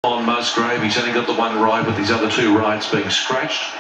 On Musgrave, he's only got the one right with these other two rights being scratched.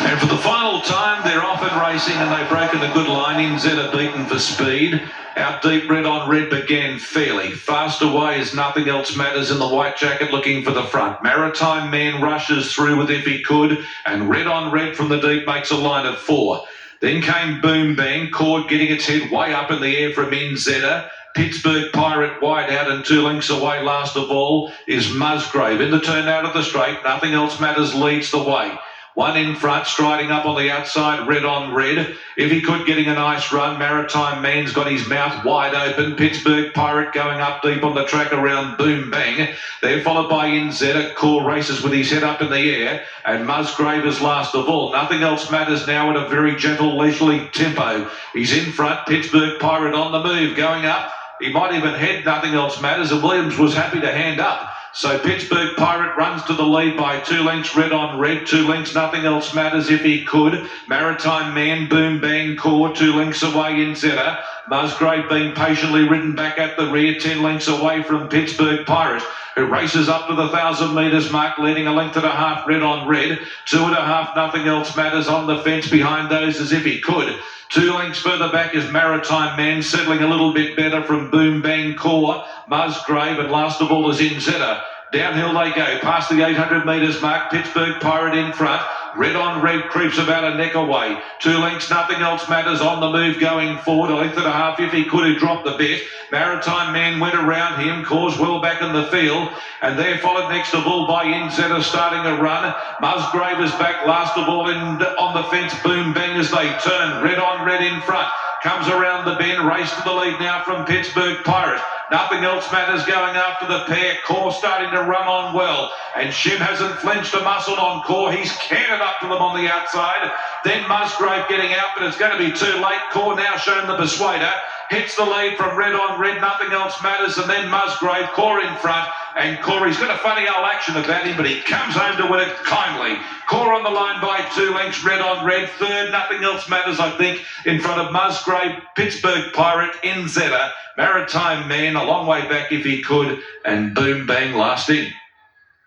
And for the final time, they're off and racing, and they've broken a good line. Enzedder beaten for speed. Out deep, Red on Red began fairly. Fast away as Nothing Else Matters in the white jacket looking for the front. Maritime Man rushes through with If He Could, and Red on Red from the deep makes a line of 4. Then came Boom Bang, Cord getting its head way up in the air from Enzedder. Pittsburgh Pirate wide out and 2 lengths away. Last of all is Musgrave. In the turn out of the straight, Nothing Else Matters leads the way. One in front, striding up on the outside, Red on Red. If He Could getting a nice run. Maritime Man's got his mouth wide open. Pittsburgh Pirate going up deep on the track around Boom Bang. They're followed by Enzedder. Core races with his head up in the air. And Musgrave is last of all. Nothing Else Matters now at a very gentle, leisurely tempo. He's in front. Pittsburgh Pirate on the move, going up. He might even head Nothing Else Matters, and Williams was happy to hand up. So Pittsburgh Pirate runs to the lead by 2 lengths, Red on Red. 2 lengths, Nothing Else Matters If He Could. Maritime Man, Boom Bang, Core 2 lengths away, Enzedder. Musgrave being patiently ridden back at the rear, 10 lengths away from Pittsburgh Pirate, who races up to the 1,000 metres mark, leading a length and a half, Red on Red. 2.5, Nothing Else Matters on the fence. Behind those as If He Could. 2 lengths further back is Maritime Man, settling a little bit better from Boom Bang, Core, Musgrave, and last of all is Enzedder. Downhill they go, past the 800 metres mark. Pittsburgh Pirate in front. Red on Red creeps about a neck away. 2 lengths, Nothing Else Matters on the move going forward. A length and a half If He Could, who dropped the bet. Maritime Man went around him, Core's well back in the field, and they're followed next of all by Enzedder starting a run. Musgrave is back last of all on the fence. Boom Bang as they turn. Red on Red in front. Comes around the bend, race to the lead now from Pittsburgh Pirate. Nothing Else Matters going after the pair. Core starting to run on well. And Shim hasn't flinched a muscle on Core. He's canted up to them on the outside. Then Musgrave getting out, but it's going to be too late. Core now shown the persuader. Hits the lead from Red on Red. Nothing Else Matters. And then Musgrave. Core in front. And Corey's got a funny old action about him, but he comes home to win it kindly. Core on the line by 2 lengths, Red on Red. Third, Nothing Else Matters, I think, in front of Musgrave, Pittsburgh Pirate, Enzedder, Maritime Man, a long way back If He Could, and Boom Bang last in.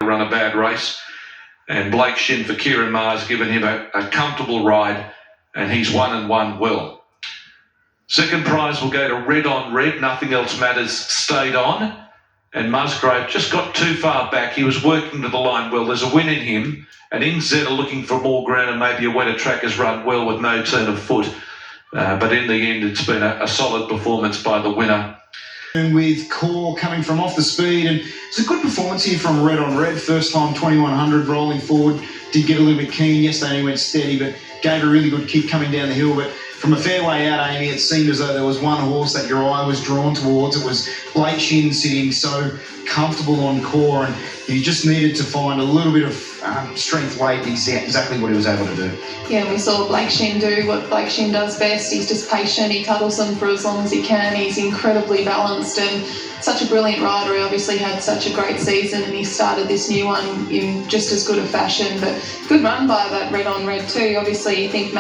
Run a bad race, and Blake Shin for Kieran Mars given him a comfortable ride, and he's won and won well. Second prize will go to Red on Red. Nothing Else Matters stayed on. And Musgrave just got too far back. He was working to the line well. There's a win in him. And Enzedder looking for more ground and maybe a wetter track has run well with no turn of foot. But in the end, it's been a solid performance by the winner. And with Core coming from off the speed, and it's a good performance here from Red on Red. First time 2100 rolling forward. Did get a little bit keen yesterday, he went steady, but gave a really good kick coming down the hill. But from a fair way out, Amy, it seemed as though there was one horse that your eye was drawn towards. It was Blake Shin sitting so comfortable on Core, and he just needed to find a little bit of strength weight, exactly what he was able to do. Yeah, we saw Blake Shin do what Blake Shin does best. He's just patient, he cuddles them for as long as he can. He's incredibly balanced and such a brilliant rider. He obviously had such a great season, and he started this new one in just as good a fashion. But good run by that Red on Red too. Obviously, you think